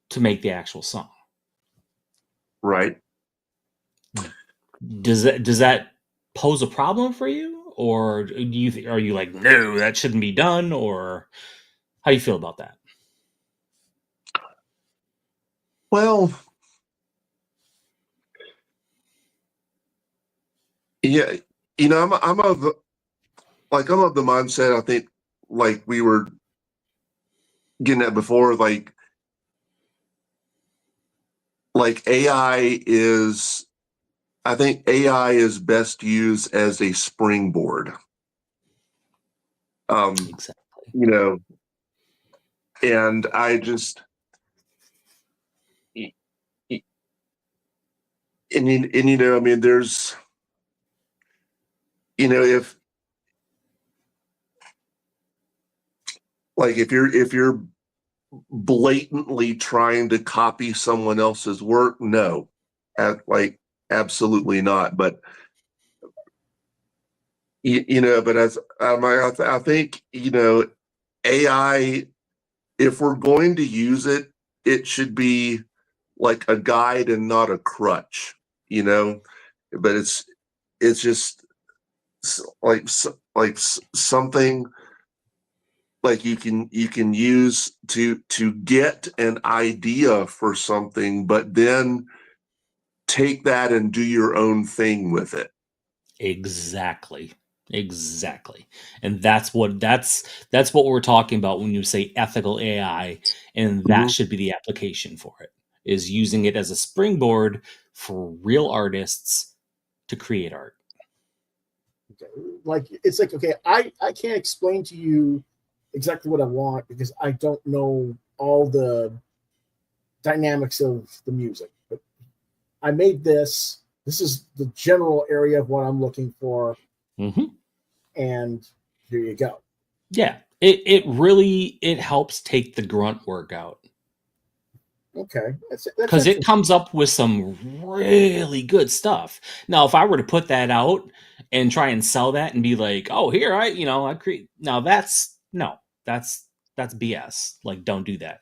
S2: to make the actual song.
S3: Right.
S2: Does that pose a problem for you, or are you like, no, that shouldn't be done, or how do you feel about that?
S3: Well, yeah, I'm of the mindset. I think, like we were getting at before, like AI is. I think AI is best used as a springboard.
S2: Exactly.
S3: And I just, and I mean, there's, if you're blatantly trying to copy someone else's work, no, absolutely not. But but as I think AI, if we're going to use it, it should be like a guide and not a crutch, but it's just like something like you can use to get an idea for something, but then take that and do your own thing with it.
S2: Exactly. And that's what we're talking about when you say ethical AI, and that should be the application for it, is using it as a springboard for real artists to create art.
S1: Like, it's like, okay, I can't explain to you exactly what I want because I don't know all the dynamics of the music. But I made this. This is the general area of what I'm looking for. And here you go.
S2: Yeah, it really helps take the grunt work out.
S1: Okay,
S2: because it comes up with some really good stuff. Now, if I were to put that out and try and sell that and be like, "Oh, here I create," now that's BS. Like, don't do that.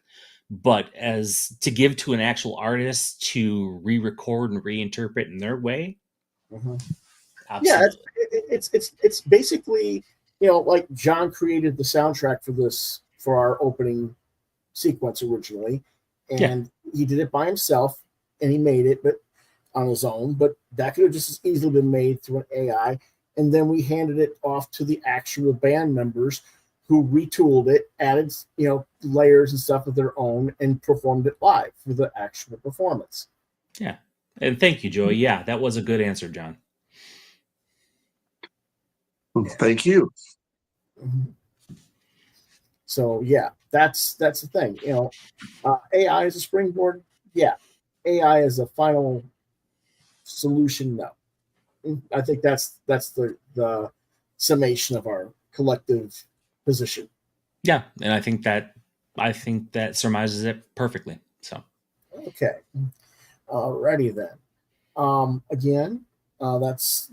S2: But as to give to an actual artist to re-record and reinterpret in their way, absolutely.
S1: Yeah, it's basically, like John created the soundtrack for our opening sequence originally, and he did it by himself, and he made it, but on his own. But that could have just as easily been made through an AI, and then we handed it off to the actual band members who retooled it, added layers and stuff of their own, and performed it live for the actual performance.
S2: Yeah, and thank you, Joey. Yeah, that was a good answer, John.
S3: Thank you.
S1: So yeah, that's the thing. AI is a springboard. Yeah, AI is a final solution. No, I think that's the summation of our collective position.
S2: Yeah, and I think that surmises it perfectly. So
S1: okay, alrighty then. Again, that's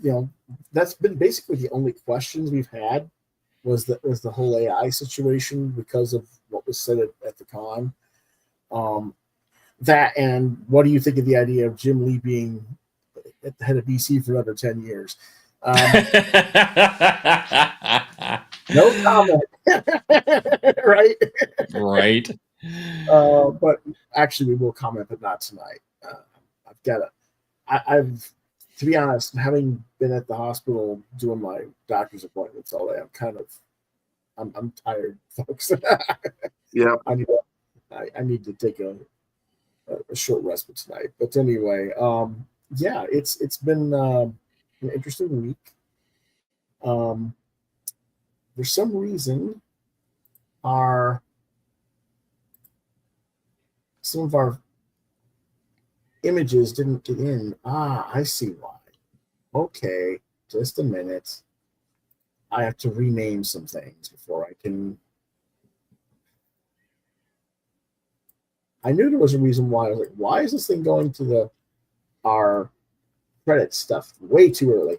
S1: been basically the only questions we've had was the whole AI situation because of what was said at the con. That, and what do you think of the idea of Jim Lee being at the head of DC for another 10 years? No comment. Right?
S2: Right.
S1: But actually, we will comment, but not tonight. I've, to be honest, having been at the hospital doing my doctor's appointments all day, I'm tired, folks.
S3: Yeah.
S1: I need to take a short respite tonight. But anyway, yeah, it's been an interesting week. For some reason, some of our images didn't get in. I see why. Okay, just a minute. I have to rename some things before I can. I knew there was a reason why. I was like, why is this thing going to our credit stuff way too early?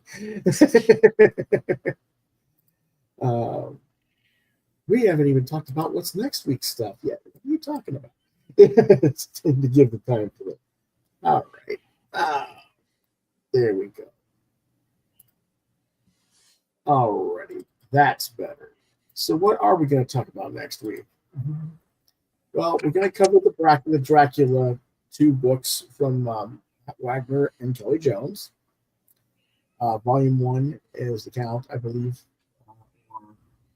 S1: We haven't even talked about what's next week's stuff yet. What are you talking about? It's time to give the time for it. All right. There we go. Alrighty. That's better. So what are we going to talk about next week? Well, we're going to cover the Dracula 2 books from Wagner and Kelly Jones. Volume 1 is The Count, I believe.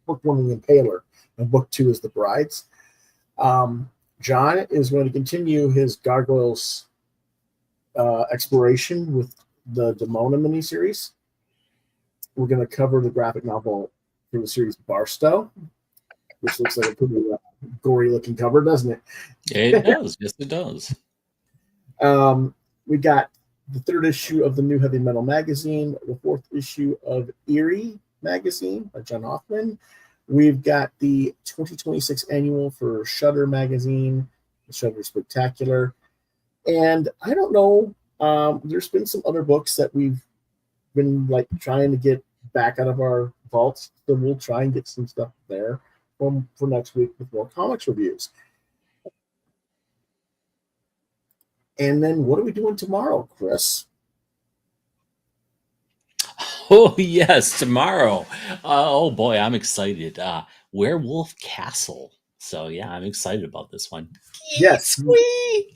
S1: Book 1 is The Impaler, and Book 2 is The Brides. John is going to continue his Gargoyles exploration with the Demona miniseries. We're going to cover the graphic novel for the series Barstow, which looks like a pretty gory-looking cover, doesn't it?
S2: It does. Yes, it does.
S1: We got the 3rd issue of the New Heavy Metal magazine, the 4th issue of Eerie magazine by John Hoffman. We've got the 2026 annual for Shudder magazine, the Shudder Spectacular. And I don't know, there's been some other books that we've been like trying to get back out of our vaults, so we'll try and get some stuff there for next week with more comics reviews. And then what are we doing tomorrow, Chris?
S2: Oh, yes, tomorrow. Oh, boy, I'm excited. Werewolf Castle. So, yeah, I'm excited about this one.
S1: Yes.
S2: Sweet.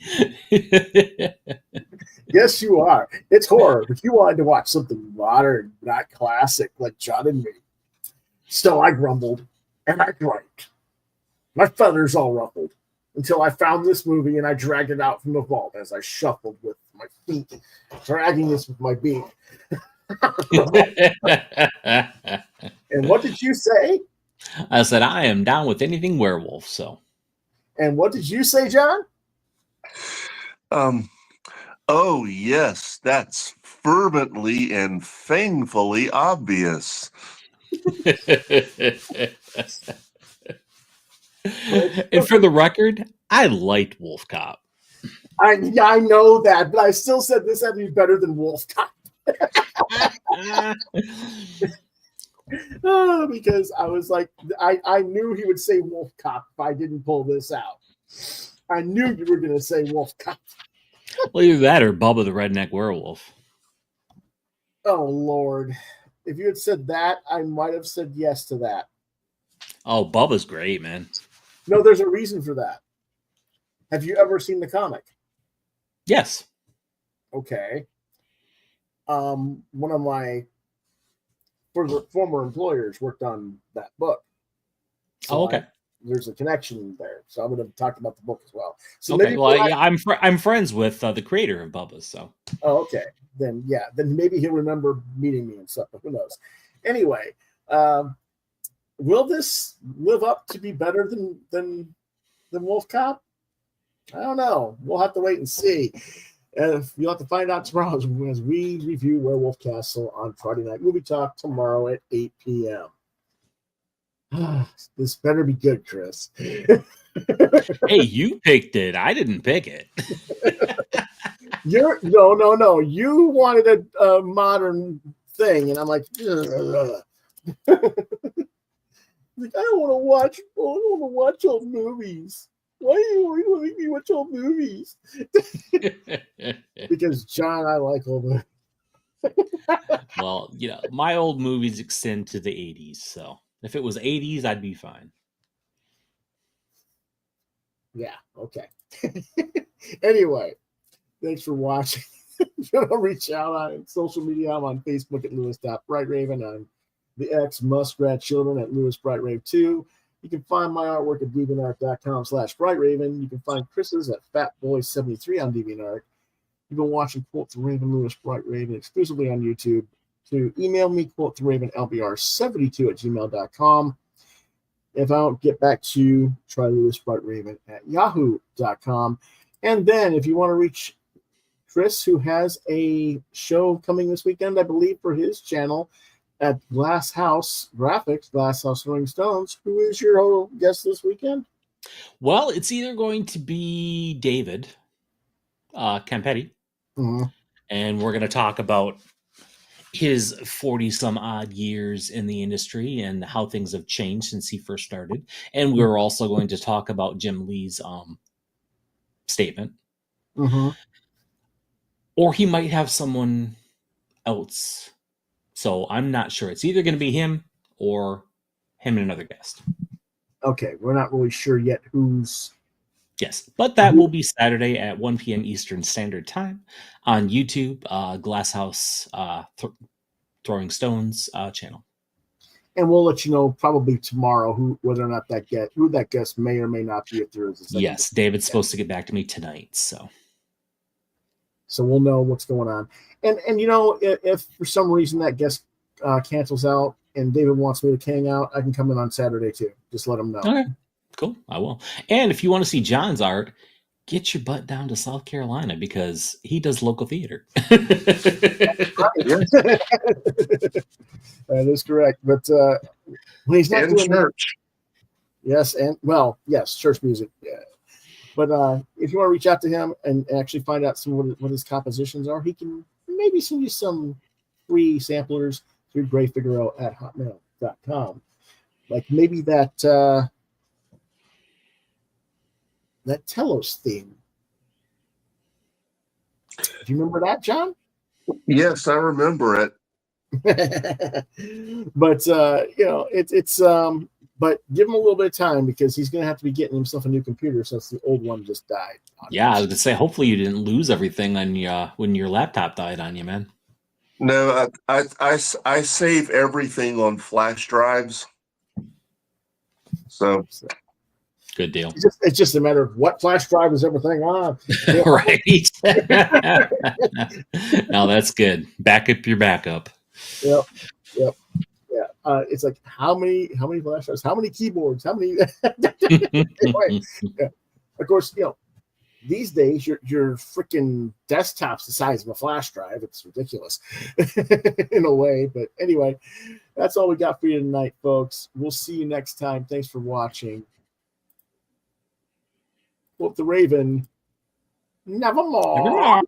S1: Yes, you are. It's horror, but you wanted to watch something modern, not classic, like John and me. So I grumbled, and I drank. My feathers all ruffled until I found this movie, and I dragged it out from the vault as I shuffled with my feet, dragging this with my beak. And what did you say?
S2: I said, I am down with anything werewolf, so.
S1: And what did you say, John?
S3: Oh, yes, that's fervently and fangfully obvious.
S2: And for the record, I liked Wolf Cop.
S1: I know that, but I still said this had to be better than Wolf Cop. Because I was like, I knew he would say Wolf Cop if I didn't pull this out. I knew you were going to say Wolf Cop.
S2: Well, either that or Bubba the Redneck Werewolf.
S1: Oh, Lord. If you had said that, I might have said yes to that.
S2: Oh, Bubba's great, man.
S1: No, there's a reason for that. Have you ever seen the comic?
S2: Yes.
S1: Okay. One of my former employers worked on that book. So
S2: okay.
S1: There's a connection there. So I'm going to talk about the book as well. So
S2: okay. Well, yeah, I'm friends with the creator of Bubba's, so.
S1: Oh, okay. Then maybe he'll remember meeting me and stuff. But who knows? Anyway, will this live up to be better than Wolf Cop? I don't know. We'll have to wait and see. You'll have to find out tomorrow as we review Werewolf Castle on Friday Night Movie Talk tomorrow at 8 p.m. This better be good, Chris.
S2: Hey, you picked it. I didn't pick it.
S1: No. You wanted a modern thing, and I'm like, Like, I don't want to watch old movies. Why do you make me watch old movies? Because John, I like old movies.
S2: Well, my old movies extend to the 80s, so if it was 80s, I'd be fine.
S1: Yeah, okay. Anyway, thanks for watching. I'll reach out on social media. I'm on Facebook at Lewis.BrightRaven, on the X Muskrat Children at LewisBrightRave2. You can find my artwork at DeviantArt.com/BrightRaven. You can find Chris's at FatBoy73 on DeviantArt. You've been watching Quoth the Raven, Lewis Bright Raven, exclusively on YouTube. To email me, Quoth the Raven, LBR72@gmail.com. If I don't get back to you, try Lewis Bright Raven at yahoo.com. And then if you want to reach Chris, who has a show coming this weekend, I believe, for his channel at Glass House Graphics, Glass House Rolling Stones, who is your guest this weekend?
S2: Well, it's either going to be David Campetti, and we're going to talk about his 40-some-odd years in the industry and how things have changed since he first started. And we're also going to talk about Jim Lee's statement. Or he might have someone else. So I'm not sure. It's either going to be him or him and another guest.
S1: Okay, we're not really sure yet who's...
S2: Yes, but that will be Saturday at 1 p.m. Eastern Standard Time on YouTube, Glasshouse Throwing Stones channel.
S1: And we'll let you know probably tomorrow whether or not that guest may or may not be if there is a second.
S2: Yes, David's supposed to get back to me tonight, so
S1: we'll know what's going on. And if for some reason that guest cancels out and David wants me to hang out, I can come in on Saturday too. Just let him know.
S2: Okay. Cool, I will. And if you want to see John's art, get your butt down to South Carolina because he does local theater.
S1: That is correct. But when he's not doing
S3: church.
S1: Yes, church music. Yeah. But if you want to reach out to him and actually find out some what his compositions are, he can maybe send you some free samplers through grayfigaro@hotmail.com. Like maybe that Telos theme. Do you remember that, John?
S3: Yes, I remember it.
S1: But but give him a little bit of time because he's going to have to be getting himself a new computer since the old one just died.
S2: Yeah, I was going to say, hopefully you didn't lose everything on when your laptop died on you, man.
S3: No, I save everything on flash drives. So
S2: good deal.
S1: It's just a matter of what flash drive is everything on.
S2: Right. Now that's good. Back up your backup.
S1: Yep. Yeah. It's like how many flash drives, how many keyboards, how many. Anyway, yeah. Of course, these days your freaking desktop's the size of a flash drive. It's ridiculous in a way. But anyway, that's all we got for you tonight, folks. We'll see you next time. Thanks for watching. Quoth the Raven, nevermore.